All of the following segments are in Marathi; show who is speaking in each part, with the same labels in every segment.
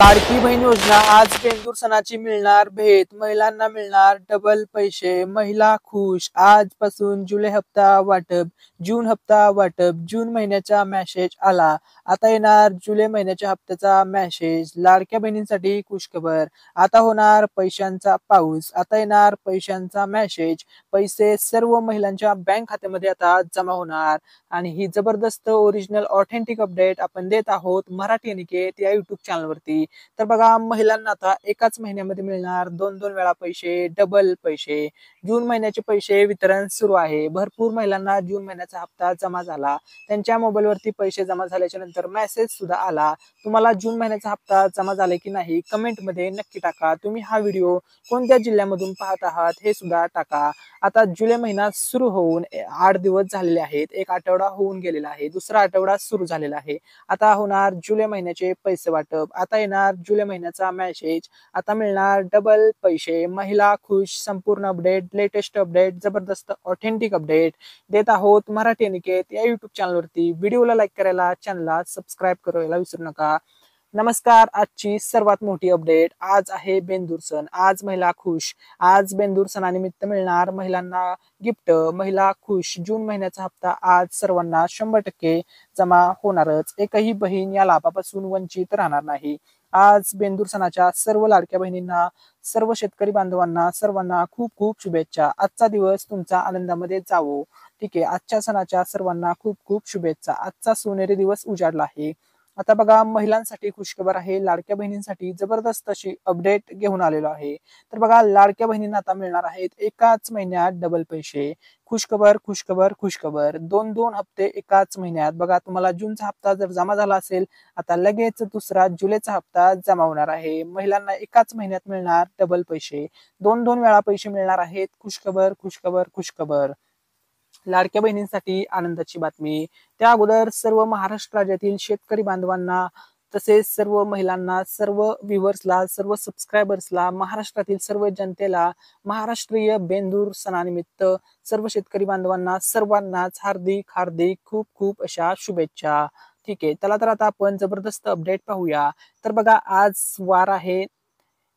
Speaker 1: लाडकी बहीण योजना आज बेंदूर सणाची मिळणार भेट, महिलांना मिळणार डबल पैसे, महिला खुश. आजपासून जुलै हप्ता वाटप, जून हप्ता वाटप. जून महिन्याचा मेसेज आला, आता येणार जुलै महिन्याच्या हप्त्याचा मेसेज. लाडक्या बहिणींसाठी खुशखबर, आता होणार पैशांचा पाऊस, आता येणार पैशांचा मेसेज. पैसे सर्व महिलांच्या बँक खात्यामध्ये आता जमा होणार आणि ही जबरदस्त ओरिजिनल ऑथेंटिक अपडेट आपण देत आहोत मराठी अनिकेत या युट्यूब चॅनलवरती. तर बघा, महिलांना आता एकाच महिन्यामध्ये मिळणार दोन दोन वेळा पैसे, डबल पैसे. जून महिन्याचे पैसे वितरण सुरू आहे. भरपूर महिलांना जून महिन्याचा हप्ता जमा झाला, त्यांच्या मोबाईलवरती पैसे जमा झाल्याच्या नंतर मेसेज सुद्धा आला. तुम्हाला जून महिन्याचा हप्ता जमा झाला की नाही कमेंटमध्ये नक्की टाका. तुम्ही हा व्हिडिओ कोणत्या जिल्ह्यामधून पाहत आहात हे सुद्धा टाका. आता जुलै महिना सुरू होऊन 8 दिवस झालेले आहेत, एक आठवडा होऊन गेलेला आहे, दुसरा आठवडा सुरू झालेला आहे. आता होणार जुलै महिन्याचे पैसे वाटप, आता येणार जुलै महिन्याचा मेसेज, आता मिळणार डबल पैसे. महिला खुश. संपूर्ण अपडेट, लेटेस्ट अपडेट, जबरदस्त ऑथेंटिक अपडेट देत आहोत मराठी अनिकेत या युट्यूब चॅनलवरती. व्हिडिओला लाईक करायला, चॅनलला सबस्क्राईब करायला विसरू नका. नमस्कार. आजची सर्वात मोठी अपडेट. आज आहे बेंदूर सण, आज महिला खुश. आज बेंदूर सणानिमित्त मिळणार महिलांना गिफ्ट, महिला खुश. जून महिन्याचा हप्ता आज सर्वांना 100% जमा होणारच. एकही बहीण या लाभापासून वंचित राहणार नाही. आज बेंदूर सणाच्या सर्व लाडक्या बहिणींना, सर्व शेतकरी बांधवांना, सर्वांना खूप खूप शुभेच्छा. आजचा दिवस तुमचा आनंदामध्ये जावो. ठीक आहे, आजच्या सणाच्या सर्वांना खूप खूप शुभेच्छा. आजचा सोनेरी दिवस उजाडला आहे. आता बघा, महिलांसाठी खुशखबर आहे, लाडक्या जबरदस्त अशी अपडेट घेऊन आलेलो आहे. तर बघा, लाडक्या बहिणींना आता मिळणार आहेत एकाच महिन्यात डबल पैसे. खुशखबर, खुशखबर, खुशखबर. दोन दोन हप्ते एकाच महिन्यात. बघा, तुम्हाला जूनचा हप्ता जर जमा झाला असेल, आता लगेच दुसरा जुलैचा हप्ता जमा होणार आहे. महिलांना एकाच महिन्यात मिळणार डबल पैसे, दोन दोन वेळा पैसे मिळणार आहेत. खुशखबर, खुशखबर, खुशखबर. लाडक्या बहिणींसाठी आनंदाची बातमी. त्या अगोदर सर्व महाराष्ट्र राज्यातील शेतकरी बांधवांना, तसेच सर्व महिलांना, सर्व व्ह्युअर्सला, सर्व सबस्क्रायबर्सला, महाराष्ट्रातील सर्व जनतेला महाराष्ट्रीय बेंदूर सणानिमित्त सर्व शेतकरी बांधवांना सर्वांनाच हार्दिक हार्दिक खूप खूप अशा शुभेच्छा. ठीक आहे, चला तर आता आपण जबरदस्त अपडेट पाहूया. तर बघा, आज वार आहे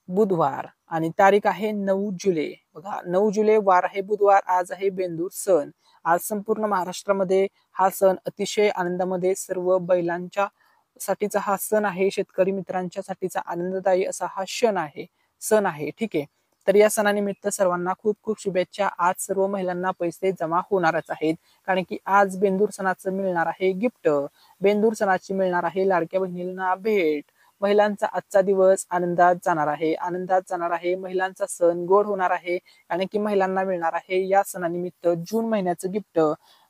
Speaker 1: बुधवार आणि तारीख आहे 9 जुलै. बघा, 9 जुलै वार आहे बुधवार. आज आहे बेंदूर सण. आज संपूर्ण महाराष्ट्रामध्ये हा सण अतिशय आनंदामध्ये, सर्व बैलांच्या साठीचा हा सण आहे, शेतकरी मित्रांच्या साठीचा आनंददायी असा हा सण आहे. ठीक आहे, तर या सणानिमित्त सर्वांना खूप खूप शुभेच्छा. आज सर्व महिलांना पैसे जमा होणारच आहेत, कारण की आज बेंदूर सणाचं मिळणार आहे गिफ्ट, बेंदूर सणाची मिळणार आहे लाडक्या बहिणींना भेट. महिलांचा आजचा दिवस आनंदात जाणार आहे, आनंदात जाणार आहे. महिलांचा सण गोड होणार आहे, आणि की महिलांना मिळणार आहे या सणानिमित्त जून महिन्याचं गिफ्ट.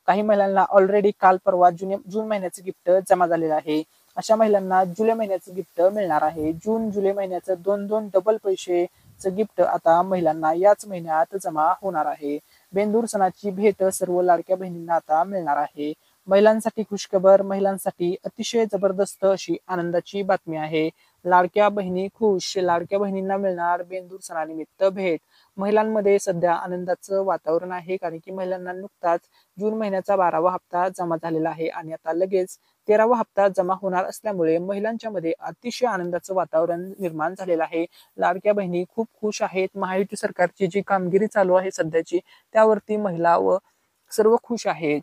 Speaker 1: काही महिलांना ऑलरेडी काल परवा जून महिन्याचं गिफ्ट जमा झालेलं आहे. अशा महिलांना जुलै महिन्याचं गिफ्ट मिळणार आहे. जून जुलै महिन्याचं दोन दोन डबल पैसेचं गिफ्ट आता महिलांना याच महिन्यात जमा होणार आहे. बेंदूर सणाची भेट सर्व लाडक्या बहिणींना आता मिळणार आहे. महिलांसाठी खुशखबर, महिलांसाठी अतिशय जबरदस्त अशी आनंदाची बातमी आहे. लाडक्या बहिणी खुश. लाडक्या बहिणींना मिळणार बेंदूर सणानिमित्त भेट. महिलांमध्ये सध्या आनंदाचं वातावरण आहे, कारण की महिलांना नुकताच जून महिन्याचा 12वा हप्ता जमा झालेला आहे आणि आता लगेच 13वा हप्ता जमा होणार असल्यामुळे महिलांच्या मध्ये अतिशय आनंदाचं वातावरण निर्माण झालेलं आहे. लाडक्या बहिणी खूप खुश आहेत. महायुती सरकारची जी कामगिरी चालू आहे सध्याची, त्यावरती महिला व सर्व खुश आहेत.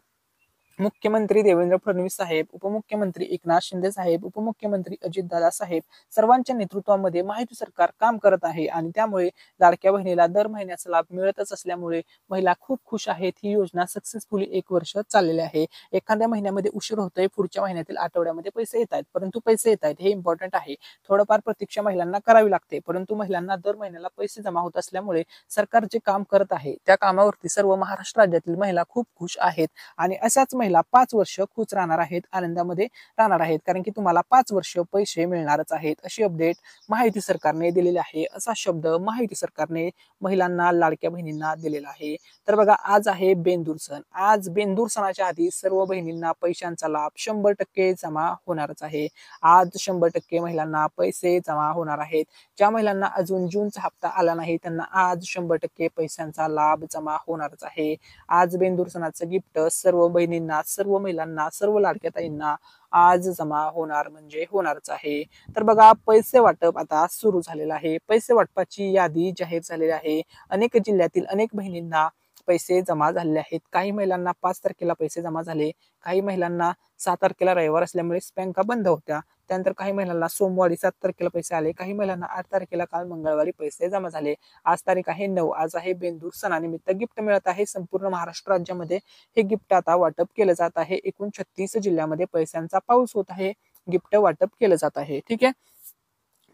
Speaker 1: मुख्यमंत्री देवेंद्र फडणवीस साहेब, उपमुख्यमंत्री एकनाथ शिंदे साहेब, उपमुख्यमंत्री अजितदादा साहेब सर्वांच्या नेतृत्वामध्ये महायुती सरकार काम करत आहे आणि त्यामुळे लाडक्या बहिणीला दर महिन्याचा लाभ मिळतच असल्यामुळे महिला खूप खुश आहेत. ही योजना सक्सेसफुली 1 वर्ष चाललेली आहे. एखाद्या महिन्यामध्ये उशीर होतोय, पुढच्या महिन्यातील आठवड्यामध्ये पैसे येत आहेत, परंतु पैसे येत आहेत हे इम्पॉर्टंट आहे. थोडंफार प्रतीक्षा महिलांना करावी लागते, परंतु महिलांना दर महिन्याला पैसे जमा होत असल्यामुळे सरकार जे काम करत आहे त्या कामावरती सर्व महाराष्ट्र राज्यातील महिला खूप खुश आहेत आणि अशाच महिला 5 वर्ष खुश राहणार आहेत, आनंदामध्ये राहणार आहेत, कारण की तुम्हाला 5 वर्ष पैसे मिळणारच आहेत. अशी अपडेट महायुती सरकारने दिलेली आहे. असा शब्द महायुती सरकारने महिलांना, लाडक्या बहिणींना दिलेला आहे. तर बघा, आज आहे बेंदूर सण. आज बेंदूर सणाच्या आधी सर्व बहिणींना पैशांचा लाभ 100% जमा होणारच आहे. आज 100% महिलांना पैसे जमा होणार आहेत. ज्या महिलांना अजून जूनचा हप्ता आला नाही त्यांना आज 100% पैशांचा लाभ जमा होणारच आहे. आज बेंदूर सणाचं गिफ्ट सर्व बहिणींना सर्व महिलांना, सर्व लाडक्या ताईंना आज जमा होणार म्हणजे होणारच आहे. तर बघा, पैसे वाटप आता सुरू झालेलं आहे. पैसे वाटपाची यादी जाहीर झालेली आहे. अनेक जिल्ह्यातील अनेक बहिणींना पैसे जमा झालेले आहेत. काही महिलांना 5 तारखेला पैसे जमा झाले. काही महिलांना 6 तारखेला रविवार असल्यामुळे बँका बंद होत्या. त्यानंतर काही महिलांना सोमवारी 7 तारखेला पैसे आले. काही महिलांना 8 तारखेला काल मंगळवारी पैसे जमा झाले. आज तारीख आहे 9. आज आहे बेंदूर सणानिमित्त गिफ्ट मिळत आहे. संपूर्ण महाराष्ट्र राज्यामध्ये हे गिफ्ट आता वाटप केलं जात आहे. एकूण 36 जिल्ह्यामध्ये पैशांचा पाऊस होत आहे. गिफ्ट वाटप केलं जात आहे. ठीक आहे.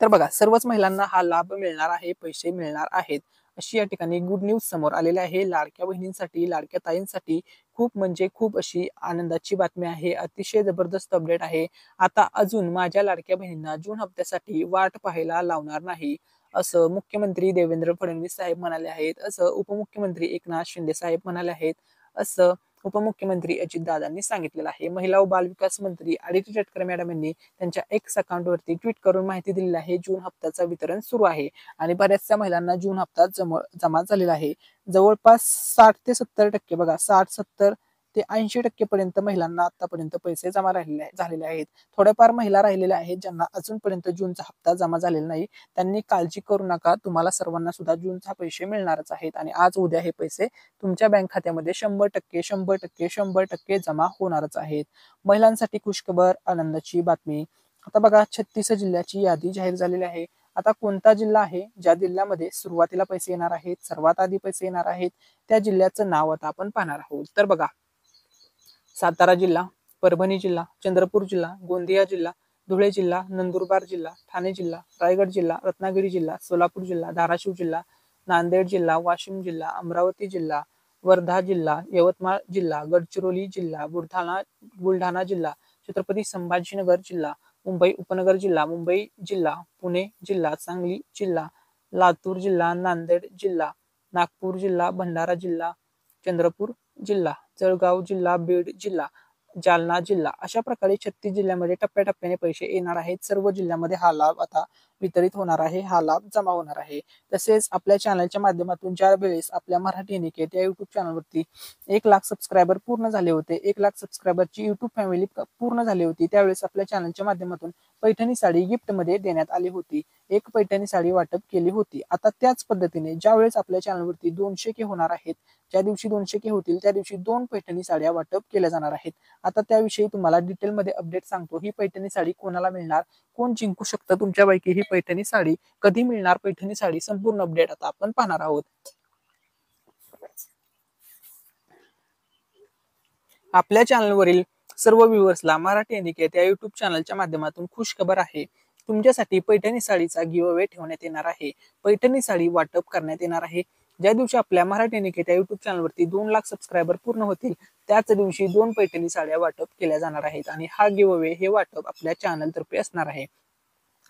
Speaker 1: तर बघा, सर्वच महिलांना हा लाभ मिळणार आहे, पैसे मिळणार आहेत, अशी या ठिकाणी गुड न्यूज समोर आलेली आहे. लाडक्या बहिणींसाठी, लाडक्या ताईंसाठी खूप म्हणजे खूप अशी आनंदाची बातमी आहे. अतिशय जबरदस्त अपडेट आहे. आता अजून माझ्या लाडक्या बहिणींना जून हप्त्यासाठी वाट पाहायला लावणार नाही, असं मुख्यमंत्री देवेंद्र फडणवीस साहेब म्हणाले आहेत. असं उपमुख्यमंत्री एकनाथ शिंदे साहेब म्हणाले आहेत. असं उपमुख्यमंत्री अजितदादांनी सांगितलेलं आहे. महिला व बालविकास मंत्री आदिती तटकरे मॅडम यांनी त्यांच्या एक्स अकाउंटवरती ट्विट करून माहिती दिलेली आहे. जून हप्त्याचं वितरण सुरू आहे आणि बऱ्याचशा महिलांना जून हप्ता जमा झालेला आहे. जवळपास 60 ते 70% बघा, 60-70 ते 80% पर्यंत महिलांना आतापर्यंत पैसे जमा झालेले आहेत. थोड्याफार महिला राहिलेल्या आहेत ज्यांना अजूनपर्यंत जूनचा हप्ता जमा झालेला नाही. त्यांनी काळजी करू नका, तुम्हाला सर्वांना सुद्धा जूनचा पैसे मिळणारच आहेत आणि आज उद्या हे पैसे तुमच्या बँक खात्यामध्ये 100% जमा होणारच आहेत. महिलांसाठी खुशखबर, आनंदाची बातमी. आता बघा, 36 जिल्ह्याची यादी जाहीर झालेली आहे. आता कोणता जिल्हा आहे ज्या जिल्ह्यामध्ये सुरुवातीला पैसे येणार आहेत, सर्वात आधी पैसे येणार आहेत, त्या जिल्ह्याचं नाव आता आपण पाहणार आहोत. तर बघा, सातारा जिल्हा, परभणी जिल्हा, चंद्रपूर जिल्हा, गोंदिया जिल्हा, धुळे जिल्हा, नंदुरबार जिल्हा, ठाणे जिल्हा, रायगड जिल्हा, रत्नागिरी जिल्हा, सोलापूर जिल्हा, धाराशिव जिल्हा, नांदेड जिल्हा, वाशिम जिल्हा, अमरावती जिल्हा, वर्धा जिल्हा, यवतमाळ जिल्हा, गडचिरोली जिल्हा, बुलढाणा जिल्हा, छत्रपती संभाजीनगर जिल्हा, मुंबई उपनगर जिल्हा, मुंबई जिल्हा, पुणे जिल्हा, सांगली जिल्हा, लातूर जिल्हा, नांदेड जिल्हा, नागपूर जिल्हा, भंडारा जिल्हा, चंद्रपूर जिल्हा, जळगाव जिल्हा, बीड जिल्हा, जालना जिल्हा, अशा प्रकारे 36 जिल्ह्यामध्ये टप्प्याटप्प्याने पैसे येणार आहेत. सर्व जिल्ह्यामध्ये हा लाभ आता वितरित होणार आहे, हा लाभ जमा होणार आहे. तसेच आपल्या चॅनलच्या माध्यमातून ज्या वेळेस आपल्या मराठी निकेत या युट्यूब चॅनलवरती 1 लाख सबस्क्रायबर पूर्ण झाले होते, 1 लाख सबस्क्रायबरची युट्यूब फॅमिली पूर्ण झाली होती, त्यावेळेस आपल्या चॅनलच्या माध्यमातून पैठणी साडी गिफ्ट मध्ये देण्यात आली होती. एक पैठणी साडी वाटप केली होती. आता त्याच पद्धतीने ज्यावेळेस आपल्या चॅनलवरती 200K होणार आहेत, ज्या दिवशी 200K होतील त्या दिवशी 2 पैठणी साड्या वाटप केल्या जाणार आहेत. आता त्याविषयी तुम्हाला डिटेलमध्ये अपडेट सांगतो. ही पैठणी साडी कोणाला मिळणार, कोण जिंकू शकतं तुमच्यापैकी ही पैठणी साडी, कधी मिळणार पैठणी साडी, संपूर्ण अपडेट आता आपण पाहणार आहोत. आपल्या चॅनलवरील सर्व व्ह्युअर्सला मराठी निकेत या युट्यूब चॅनलच्या माध्यमातून खुश खबर आहे. तुमच्यासाठी पैठणी साडीचा गिव्हअवे ठेवण्यात येणार आहे. पैठणी साडी वाटप करण्यात येणार आहे. ज्या दिवशी आपल्या मराठी निकेत या युट्यूब चॅनलवरती 2 लाख सबस्क्रायबर पूर्ण होतील त्याच दिवशी 2 पैठणी साड्या वाटप केल्या जाणार आहेत आणि हा गिव्हअवे हे वाटप आपल्या चॅनलतर्फे असणार आहे.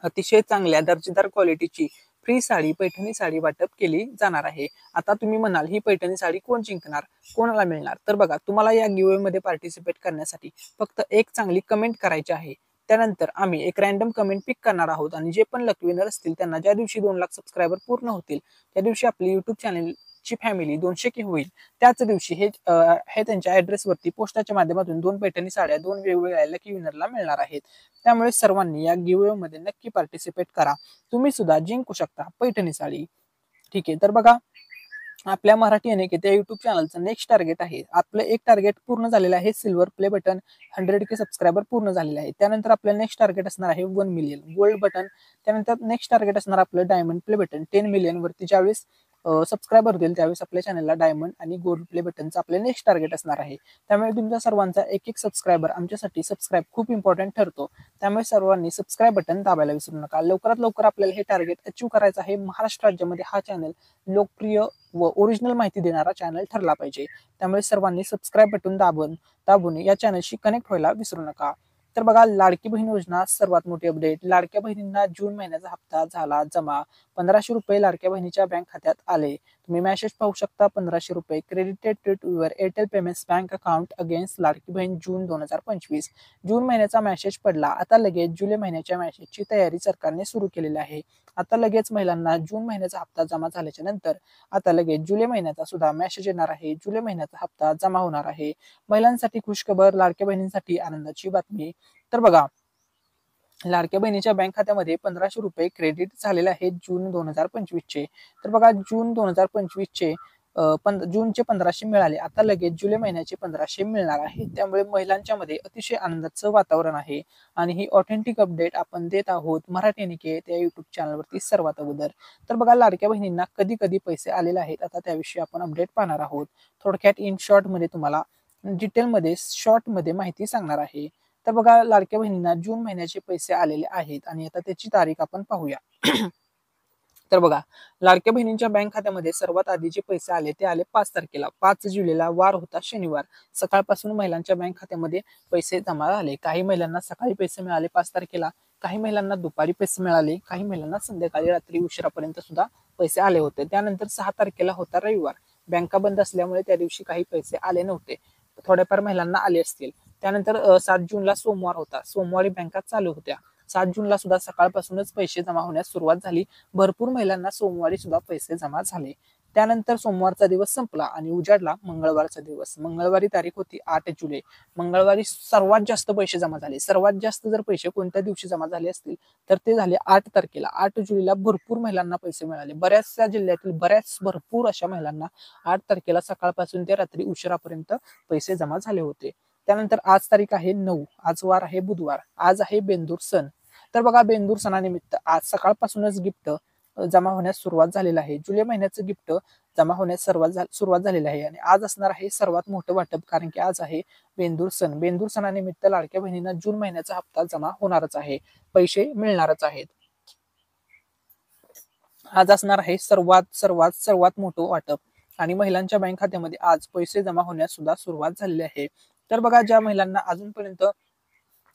Speaker 1: अतिशय चांगल्या दर्जेदार क्वालिटीची फ्री साडी, पैठणी साडी वाटप केली जाणार आहे. आता तुम्ही म्हणाल, ही पैठणी साडी कोण जिंकणार, कोणाला मिळणार? तर बघा, तुम्हाला या गिव्हअवे मध्ये पार्टिसिपेट करण्यासाठी फक्त एक चांगली कमेंट करायची आहे. त्यानंतर आम्ही एक रॅन्डम कमेंट पिक करणार आहोत आणि जे पण लकी विनर असतील त्यांना ज्या दिवशी 2 लाख सबस्क्रायबर पूर्ण होतील त्या दिवशी आपली युट्यूब चॅनलची फॅमिली 200K होईल त्याच दिवशी हे त्यांच्या ऍड्रेसवरती पोस्टाच्या माध्यमातून 2 पैठणी साड्या 2 वेगवेगळ्या लकी विनरला मिळणार आहेत. त्यामुळे सर्वांनी या गिव्हअवे मध्ये नक्की पार्टिसिपेट करा. तुम्ही सुद्धा जिंकू शकता पैठणी साडी. ठीक आहे. तर बघा, आपल्या मराठी अनिकेत या युट्यूब चॅनलचं नेक्स्ट टार्गेट आहे. आपलं एक टार्गेट पूर्ण झालेलं आहे, silver play button 100K subscriber पूर्ण झालेले आहे. त्यानंतर आपलं नेक्स्ट टार्गेट असणार आहे 1 मिलियन गोल्ड बटन. त्यानंतर नेक्स्ट टार्गेट असणार आपलं डायमंड प्ले बटन 10 मिलियन वरती ज्यावेळेस सबस्क्रायबर होतील त्यावेळेस आपल्या चॅनलला डायमंड आणि गोल्ड प्ले बटनचं आपले नेक्स्ट टार्गेट असणार आहे. त्यामुळे तुमच्या सर्वांचा एक सबस्क्रायबर आमच्यासाठी सबस्क्राईब खूप इम्पॉर्टंट ठरतो. त्यामुळे सर्वांनी सबस्क्राईब बटन दाबायला विसरू नका. लवकरात लवकर आपल्याला हे टार्गेट अचीव करायचं आहे. महाराष्ट्र राज्यामध्ये हा चॅनल लोकप्रिय व ओरिजिनल माहिती देणारा चॅनल ठरला पाहिजे. त्यामुळे सर्वांनी सबस्क्राईब बटन दाबून या चॅनलशी कनेक्ट व्हायला विसरू नका. तर बघा, लाडकी बहीण योजना सर्वात मोठी अपडेट. लाडक्या बहिणींना जून महिन्याचा हप्ता झाला जमा. 1500 रुपये लाडक्या बहिणीच्या बँक खात्यात आले. तुम्ही मेसेज पाहू शकता 1500 रुपये credited to your Airtel payments bank account against Ladki Bahin June 2025. जून महिन्याचा मेसेज पडला. आता लगेच जुलै महिन्याच्या मेसेजची तयारी सरकारने सुरू केलेली आहे. आता लगेच महिलांना जून महिन्याचा हप्ता जमा झाल्याच्या नंतर आता लगेच जुलै महिन्याचा सुद्धा मेसेज येणार आहे. जुलै महिन्याचा हप्ता जमा होणार आहे. महिलांसाठी खुशखबर, लाडक्या बहिणींसाठी आनंदाची बातमी. तर बघा, लाडक्या बहिणीच्या बँक खात्यामध्ये 1500 रुपये क्रेडिट झालेले आहेत जून 2025 चे. तर बघा, जून 2025 चे जूनचे 1500 मिळाले. आता लगेच जुलै महिन्याचे 1500 मिळणार आहे. त्यामुळे महिलांच्या मध्ये अतिशय आनंदाचं वातावरण आहे आणि ही ऑथेंटिक अपडेट आपण देत आहोत मराठी अनिकेत या युट्यूब चॅनलवरती सर्वात अगोदर. तर बघा, लाडक्या बहिणींना कधी कधी पैसे आलेले आहेत, आता त्याविषयी आपण अपडेट पाहणार आहोत. थोडक्यात इन शॉर्ट मध्ये तुम्हाला डिटेलमध्ये शॉर्ट मध्ये माहिती सांगणार आहे. तर बघा, लाडक्या बहिणींना जून महिन्याचे पैसे आलेले आहेत आणि आता त्याची तारीख आपण पाहूया. तर बघा, लाडक्या बहिणींच्या बँक खात्यामध्ये सर्वात आधी जे पैसे आले ते आले 5 तारखेला. 5 जुलैला वार होता शनिवार. सकाळपासून महिलांच्या बँक खात्यामध्ये पैसे जमा झाले. काही महिलांना सकाळी पैसे मिळाले 5 तारखेला, काही महिलांना दुपारी पैसे मिळाले, काही महिलांना संध्याकाळी रात्री उशिरापर्यंत सुद्धा पैसे आले होते. त्यानंतर 6 तारखेला होता रविवार. बँका बंद असल्यामुळे त्या दिवशी काही पैसे आले नव्हते. थोड्याफार महिलांना आले असतील. त्यानंतर 7 जूनला सोमवार होता. सोमवारी बँका चालू होत्या. 7 जूनला सुद्धा सकाळपासूनच पैसे जमा होण्यास सुरुवात झाली. भरपूर महिलांना सोमवारी सुद्धा पैसे जमा झाले. त्यानंतर सोमवारचा दिवस संपला आणि उजाडला मंगळवारचा दिवस. मंगळवारी तारीख होती 8 जुलै. मंगळवारी सर्वात जास्त पैसे जमा झाले. सर्वात जास्त जर पैसे कोणत्या दिवशी जमा झाले असतील तर ते झाले 8 तारखेला. 8 जुलैला भरपूर महिलांना पैसे मिळाले. बऱ्याचशा जिल्ह्यातील भरपूर अशा महिलांना 8 तारखेला सकाळपासून ते रात्री उशिरापर्यंत पैसे जमा झाले होते. त्यानंतर आज तारीख आहे 9. आज वार आहे बुधवार. आज आहे बेंदूर सण. तर बघा, बेंदूर सणानिमित्त आज सकाळपासूनच गिफ्ट जमा होण्यास सुरुवात झालेली आहे. जुलै महिन्याचं गिफ्ट जमा होण्यास सुरुवात झालेली आहे आणि आज असणार आहे सर्वात मोठं वाटप, कारण की आज आहे बेंदूर सण. बेंदूर सणानिमित्त लाडक्या बहिणींना जून महिन्याचा हप्ता जमा होणारच आहे, पैसे मिळणारच आहेत. आज असणार आहे सर्वात सर्वात सर्वात मोठं वाटप आणि महिलांच्या बँक खात्यामध्ये आज पैसे जमा होण्यास सुद्धा सुरुवात झालेली आहे. तर बघा, ज्या महिलांना अजूनपर्यंत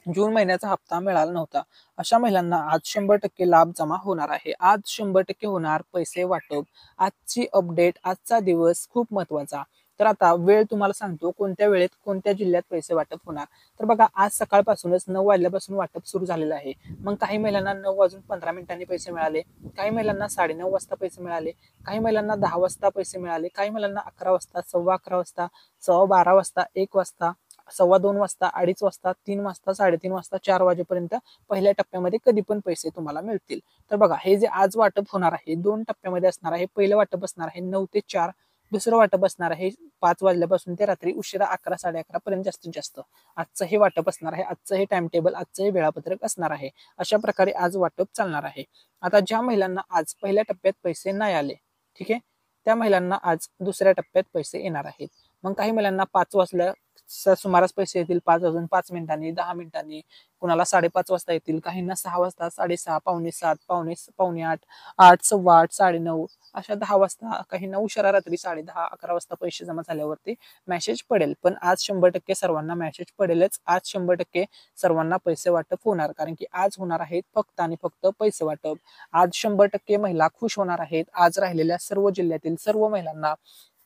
Speaker 1: जून महिन्याचा हप्ता मिळाला नव्हता अशा महिलांना आज 100% लाभ जमा होणार आहे. आज 100% होणार पैसे वाटप. आजची अपडेट, आजचा दिवस खूप महत्वाचा. तर आता वेळ तुम्हाला सांगतो, कोणत्या वेळेत कोणत्या जिल्ह्यात पैसे वाटप होणार. तर बघा, आज सकाळपासूनच 9 वाजल्यापासून वाटप सुरू झालेलं आहे. मग काही महिलांना 9:15 पैसे मिळाले, काही महिलांना 9:30 वाजता पैसे मिळाले, काही महिलांना 10 वाजता पैसे मिळाले, काही महिलांना 11 वाजता, 11:15 वाजता, 12:15 वाजता, 1 वाजता, 2:15 वाजता, 2:30 वाजता, 3 वाजता, 3:30 वाजता, 4 वाजेपर्यंत पहिल्या टप्प्यामध्ये कधी पण पैसे तुम्हाला मिळतील. तर बघा, हे जे आज वाटप होणार आहे 2 टप्प्यामध्ये असणार आहे. पहिलं वाटप असणार आहे 9 ते 4. दुसरं वाटप असणार आहे 5 वाजल्यापासून ते रात्री उशिरा 11, 11:30 पर्यंत जास्तीत जास्त. आजचं हे वाटप असणार आहे. आजचं हे टाइम टेबल, आजचं हे वेळापत्रक असणार आहे. अशा प्रकारे आज वाटप चालणार आहे. आता ज्या महिलांना आज पहिल्या टप्प्यात पैसे नाही आले, ठीक आहे, त्या महिलांना आज दुसऱ्या टप्प्यात पैसे येणार आहेत. मग काही महिलांना 5 वाजल्या सुमारास पैसे येतील, 5 वाजून 5 मिनिटांनी, 10 मिनिटांनी, कुणाला 5:30 वाजता येतील, काहींना 6 वाजता, 6:30, 7:45, पावणे 8, 8, 8:15, 9:30 अशा 10 वाजता, काहींना उशिरा रात्री 10:30, 11 वाजता पैसे जमा झाल्यावरती मेसेज पडेल. पण आज 100% सर्वांना मेसेज पडेलच. आज 100% सर्वांना पैसे वाटप होणार, कारण की आज होणार आहेत फक्त आणि फक्त पैसे वाटप. आज 100% महिला खुश होणार आहेत. आज राहिलेल्या सर्व जिल्ह्यातील सर्व महिलांना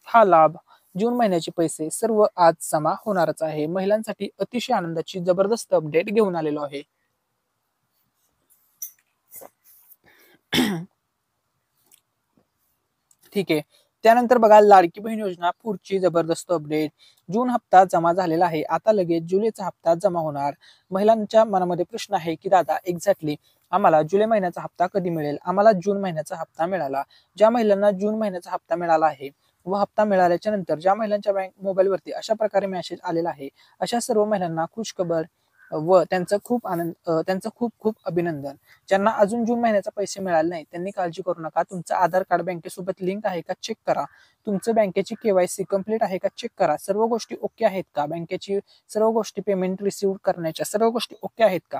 Speaker 1: हा लाभ, जून महिन्याचे पैसे सर्व आज जमा होणारच आहे. महिलांसाठी अतिशय आनंदाची जबरदस्त अपडेट घेऊन आलेलो आहे. ठीक आहे. त्यानंतर बघा, लाडकी बहीण योजना पुढची जबरदस्त अपडेट. जून हप्ता जमा झालेला आहे. आता लगेच जुलैचा हप्ता जमा होणार. महिलांच्या मनामध्ये प्रश्न आहे की दादा, एक्झॅक्टली आम्हाला जुलै महिन्याचा हप्ता कधी मिळेल. आम्हाला जून महिन्याचा हप्ता मिळाला. ज्या महिलांना जून महिन्याचा हप्ता मिळाला आहे व हप्ता मिळाल्याच्या नंतर ज्या महिलांच्या बँक मोबाईलवरती अशा प्रकारे मेसेज आलेला आहे, अशा सर्व महिलांना खुशखबर व त्यांचं खूप खूप अभिनंदन. ज्यांना अजून जून महिन्याचा पैसे मिळाले नाही त्यांनी काळजी करू नका. तुमचं आधार कार्ड बँकेसोबत लिंक आहे का चेक करा. तुमचं बँकेची KYC कंप्लीट आहे का चेक करा. सर्व गोष्टी ओके आहेत का, बँकेची सर्व गोष्टी, पेमेंट रिसिव्ह करण्याच्या सर्व गोष्टी ओके आहेत का,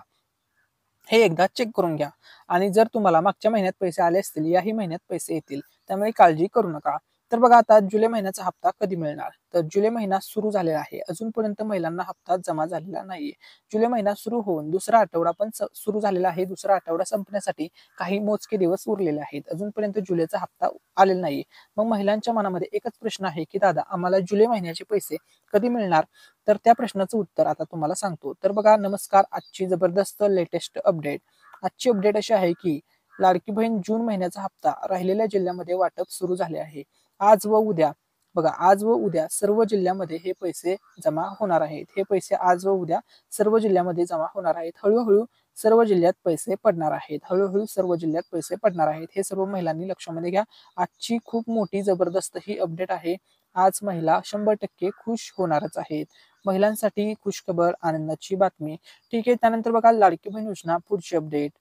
Speaker 1: हे एकदा चेक करून घ्या. आणि जर तुम्हाला मागच्या महिन्यात पैसे आले असतील, याही महिन्यात पैसे येतील, त्यामुळे काळजी करू नका. तर बघा आता जुलै महिन्याचा हप्ता कधी मिळणार, तर जुलै महिना सुरू झालेला आहे, अजूनपर्यंत महिलांना हप्ता जमा झालेला नाहीये. जुलै महिना सुरू होऊन दुसरा आठवडा पण सुरू झालेला आहे. दुसरा आठवडा संपण्यासाठी काही मोजके दिवस उरलेले आहेत. अजूनपर्यंत जुलैचा हप्ता आलेला नाहीये. मग महिलांच्या मनामध्ये एकच प्रश्न आहे की दादा आम्हाला जुलै महिन्याचे पैसे कधी मिळणार? तर त्या प्रश्नाचं उत्तर आता तुम्हाला सांगतो. तर बघा नमस्कार, आजची जबरदस्त लेटेस्ट अपडेट. आजची अपडेट अशी आहे की लाडकी बहीण जून महिन्याचा हप्ता राहिलेल्या जिल्ह्यामध्ये वाटप सुरू झाले आहे. आज व उद्या बघा, आज व उद्या सर्व जिल्ह्यामध्ये हे पैसे जमा होणार आहेत. हे पैसे आज व उद्या सर्व जिल्ह्यामध्ये जमा होणार आहेत. हळूहळू सर्व जिल्ह्यात पैसे पडणार आहेत. हळूहळू सर्व जिल्ह्यात पैसे पडणार आहेत. हे सर्व महिलांनी लक्षामध्ये घ्या. आजची खूप मोठी जबरदस्त ही अपडेट आहे. आज महिला 100% खुश होणारच आहेत. महिलांसाठी खुशखबर, आनंदाची बातमी. ठीक आहे. त्यानंतर बघा लाडकी बहीण योजना पुढची अपडेट.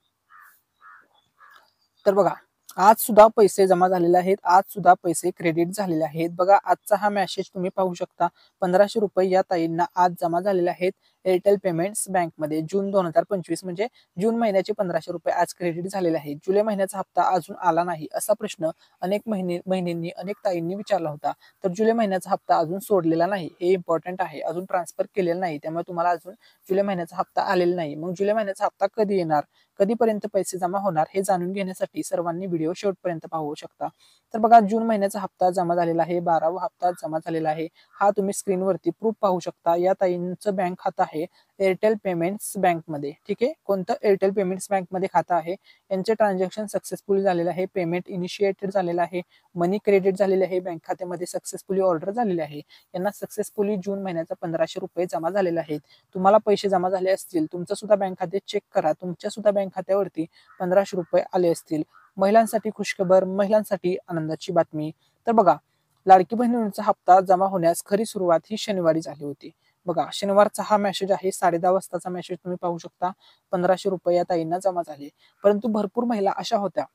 Speaker 1: तर बघा आज सुद्धा पैसे जमा झालेले आहेत. आज सुद्धा पैसे क्रेडिट झालेले आहेत. बघा आजचा हा मेसेज तुम्ही पाहू शकता. 1500 रुपये या ताईंना आज जमा झालेले आहेत एअरटेल पेमेंट्स बँकमध्ये. जून 2025 म्हणजे जून महिन्याचे 1500 रुपये आज क्रेडिट झालेले आहेत. जुलै महिन्याचा हप्ता अजून आला नाही असा प्रश्न अनेक महिन्यांनी अनेक ताईंनी विचारला होता. तर जुलै महिन्याचा हप्ता अजून सोडलेला नाही, हे इम्पॉर्टंट आहे. अजून ट्रान्सफर केलेला नाही, त्यामुळे तुम्हाला अजून जुलै महिन्याचा हप्ता आलेला नाही. मग जुलै महिन्याचा हप्ता कधी येणार, कधीपर्यंत पैसे जमा होणार हे जाणून घेण्यासाठी सर्वांनी व्हिडिओ शेवटपर्यंत पाहू शकता. तर बघा जून महिन्याचा हप्ता जमा झालेला आहे. 12वा हप्ता जमा झालेला आहे. हा तुम्ही स्क्रीनवरती प्रूफ पाहू शकता. या ताईंचं बँक खातं आहे एअरटेल पेमेंट्स बँकमध्ये. ठीक आहे. कोणतं एअरटेल पेमेंट्स बँकमध्ये खातं आहे. यांचे ट्रान्झॅक्शन सक्सेसफुली झालेलं आहे. पेमेंट इनिशिएटेड झालेलं आहे. मनी क्रेडिट झालेले आहे. बँक खात्यामध्ये सक्सेसफुली ऑर्डर झालेली आहे. यांना सक्सेसफुली जून महिन्याचा 1500 रुपये जमा झालेले आहेत. तुम्हाला पैसे जमा झाले असतील, तुमचं सुद्धा बँक खाते चेक करा. तुमच्या सुद्धा बँक खात्यावरती 1500 रुपये आले असतील. महिलांसाठी खुशखबर, महिलांसाठी आनंदाची बातमी. तर बघा लाडकी बहिणीचा हप्ता जमा होण्यास खरी सुरुवात ही शनिवारी झाली होती. बघा शनिवारचा हा मेसेज आहे. 10:30 वाजताचा मेसेज तुम्ही पाहू शकता. 1500 रुपये या ताईंना जमा झाले. परंतु भरपूर महिला अशा होत्या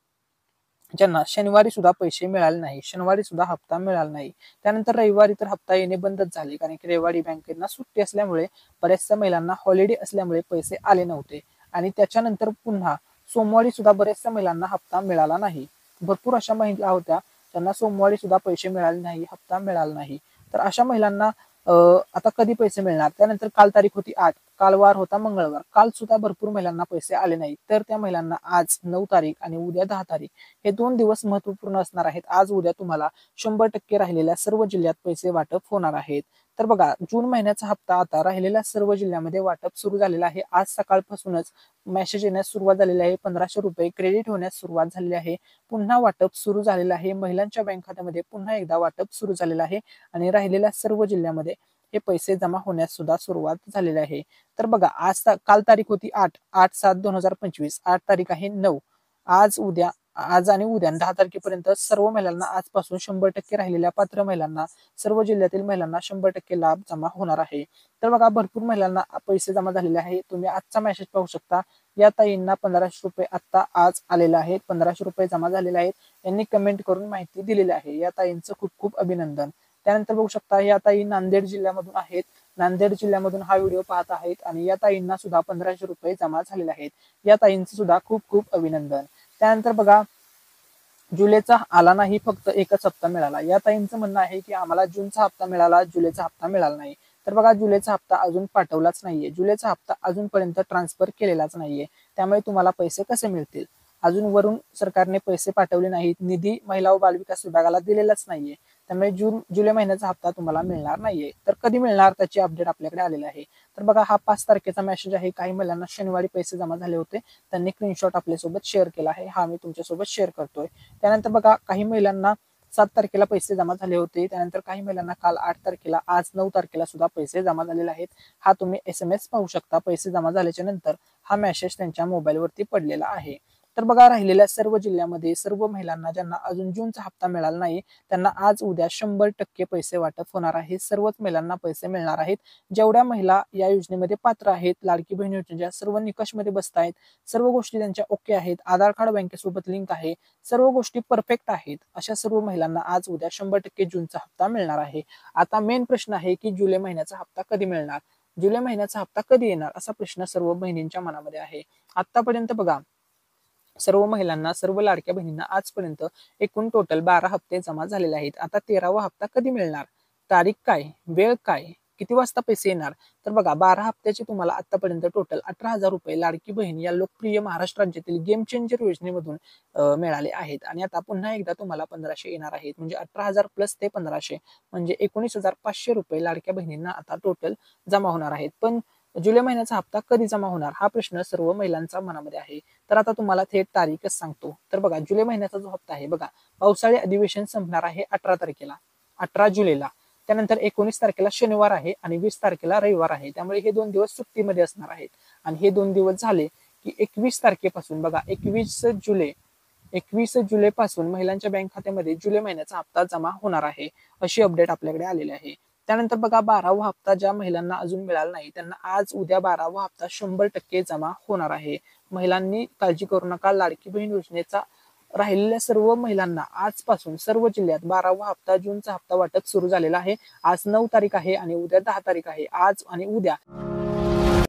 Speaker 1: ज्यांना शनिवारी सुद्धा पैसे मिळाले नाही, शनिवारी सुद्धा हप्ता मिळाला नाही. त्यानंतर रविवारी तर हप्ता येणे बंदच झाले, कारण की रविवारी बँकेना सुट्टी असल्यामुळे बऱ्याचशा महिलांना हॉलिडे असल्यामुळे पैसे आले नव्हते. आणि त्याच्यानंतर पुन्हा सोमवारी सुद्धा बऱ्याचशा महिलांना हप्ता मिळाला नाही. भरपूर अशा महिला होत्या ज्यांना सोमवारी सुद्धा पैसे मिळाले नाही, हप्ता मिळाला नाही. तर अशा महिलांना आता कधी पैसे मिळणार? त्यानंतर काल तारीख होती 8, काल वार होता मंगळवार, काल सुद्धा भरपूर महिलांना पैसे आले नाही. तर त्या महिलांना आज 9 तारीख आणि उद्या 10 तारीख हे 2 दिवस महत्वपूर्ण असणार आहेत. आज उद्या तुम्हाला 100% राहिलेल्या सर्व जिल्ह्यात पैसे वाटप होणार आहेत. तर बघा जून महिन्याचा हप्ता आता राहिलेल्या सर्व जिल्ह्यामध्ये वाटप सुरू झालेला आहे. आज सकाळपासूनच मेसेज येण्यास सुरुवात झालेली आहे. 1500 रुपये क्रेडिट होण्यास सुरुवात झालेली आहे. पुन्हा वाटप सुरू झालेलं आहे. महिलांच्या बँक खात्यामध्ये पुन्हा एकदा वाटप सुरू झालेलं आहे आणि राहिलेल्या सर्व जिल्ह्यामध्ये हे पैसे जमा होण्यास सुद्धा सुरुवात झालेली आहे. तर बघा आज काल तारीख होती 8/7/2025, 8 तारीख आहे 9. आज आणि उद्या 10 तारखेपर्यंत सर्व महिलांना आजपासून 100% राहिलेल्या पात्र महिलांना, सर्व जिल्ह्यातील महिलांना 100% लाभ जमा होणार आहे. तर बघा भरपूर महिलांना पैसे जमा झालेले आहे. तुम्ही आजचा मेसेज पाहू शकता. या ताईंना 1500 रुपये आता आज आलेला आहे. 1500 रुपये जमा झालेले आहेत. यांनी कमेंट करून माहिती दिलेली आहे. या ताईंचं खूप खूप अभिनंदन. त्यानंतर बघू शकता या ताई नांदेड जिल्ह्यामधून आहेत. नांदेड जिल्ह्यामधून हा व्हिडिओ पाहत आहेत आणि या ताईंना सुद्धा 1500 रुपये जमा झालेले आहेत. या ताईंचं सुद्धा खूप खूप अभिनंदन. त्यानंतर बघा जुलैचा आला नाही, फक्त एकच हप्ता मिळाला. या ताईंचं म्हणणं आहे की आम्हाला जूनचा हप्ता मिळाला, जुलैचा हप्ता मिळाला नाही. तर बघा जुलैचा हप्ता अजून पाठवलाच नाहीये. जुलैचा हप्ता अजूनपर्यंत ट्रान्सफर केलेलाच नाहीये. त्यामुळे तुम्हाला पैसे कसे मिळतील? अजून वरून सरकारने पैसे पाठवले नाहीत. निधी महिला व बालविकास विभागाला दिलेलाच नाहीये. त्यामुळे जुलै महिन्याचा हप्ता तुम्हाला मिळणार नाहीये. तर कधी मिळणार त्याची अपडेट आपल्याकडे आलेली आहे. तर बघा हा 5 तारखेचा मेसेज आहे. काही महिलांना शनिवारी पैसे जमा झाले होते, त्यांनी स्क्रीनशॉट आपल्यासोबत शेअर केला आहे. हा मी तुमच्यासोबत शेअर करतोय. त्यानंतर बघा काही महिलांना 7 तारखेला पैसे जमा झाले होते. त्यानंतर काही महिलांना काल 8 तारखेला, आज 9 तारखेला सुद्धा पैसे जमा झालेले आहेत. हा तुम्ही SMS पाहू शकता. पैसे जमा झाल्याच्या नंतर हा मेसेज त्यांच्या मोबाईलवरती पडलेला आहे. तर बघा राहिलेल्या सर्व जिल्ह्यामध्ये सर्व महिलांना ज्यांना अजून जूनचा हप्ता मिळाला नाही त्यांना आज उद्या 100% पैसे वाटप होणार आहे. सर्वच महिलांना पैसे मिळणार आहेत. जेवढ्या महिला या योजनेमध्ये पात्र आहेत, लाडकी बहीण योजनेच्या सर्व निकषमध्ये बसतायत, सर्व गोष्टी त्यांच्या ओके आहेत, आधार कार्ड बँकेसोबत लिंक आहे, सर्व गोष्टी परफेक्ट आहेत, अशा सर्व महिलांना आज उद्या 100% जूनचा हप्ता मिळणार आहे. आता मेन प्रश्न आहे की जुलै महिन्याचा हप्ता कधी मिळणार, जुलै महिन्याचा हप्ता कधी येणार, असा प्रश्न सर्व बहिणींच्या मनामध्ये आहे. आतापर्यंत बघा सर्व महिलांना, सर्व लाडक्या बहिणींना आजपर्यंत एकूण टोटल 12 हप्ते जमा झालेले आहेत. आता 13वा हप्ता कधी मिळणार? तारीख काय? वेळ काय? किती वाजता पैसे येणार? तर बघा 12 हप्त्याचे तुम्हाला आतापर्यंत टोटल 18,000 रुपये लाडकी बहीण या लोकप्रिय महाराष्ट्र राज्यातील गेम चेंजर योजनेमधून मिळाले आहेत. आणि आता पुन्हा एकदा तुम्हाला 1500 येणार आहेत. म्हणजे 18,000 प्लस ते 1500 म्हणजे 19,500 रुपये लाडक्या बहिणींना आता टोटल जमा होणार आहेत. पण जुलै महिन्याचा हप्ता कधी जमा होणार हा प्रश्न सर्व महिलांच्या मनामध्ये आहे. तर आता तुम्हाला थेट तारीखच सांगतो. तर बघा जुलै महिन्याचा जो हप्ता आहे बघा, पावसाळी अधिवेशन संपणार आहे 18 तारखेला, 18 जुलैला. त्यानंतर 19 तारखेला शनिवार आहे आणि 20 तारखेला रविवार आहे. त्यामुळे हे 2 दिवस सुट्टीमध्ये असणार आहेत. आणि हे 2 दिवस झाले की 21 तारखेपासून बघा 21 जुलैपासून महिलांच्या बँक खात्यामध्ये जुलै महिन्याचा हप्ता जमा होणार आहे, अशी अपडेट आपल्याकडे आलेली आहे. त्यानंतर बघा 12वा हप्ता ज्या महिलांना अजून मिळाला नाही त्यांना आज उद्या 12वा हप्ता 100% जमा होणार आहे. महिलांनी काळजी करू नका. लाडकी बहीण योजनेचा राहिलेल्या सर्व महिलांना आजपासून सर्व जिल्ह्यात 12वा हप्ता जूनचा हप्ता वाटप सुरू झालेला आहे. आज 9 तारीख आहे आणि उद्या 10 तारीख आहे. आज आणि उद्या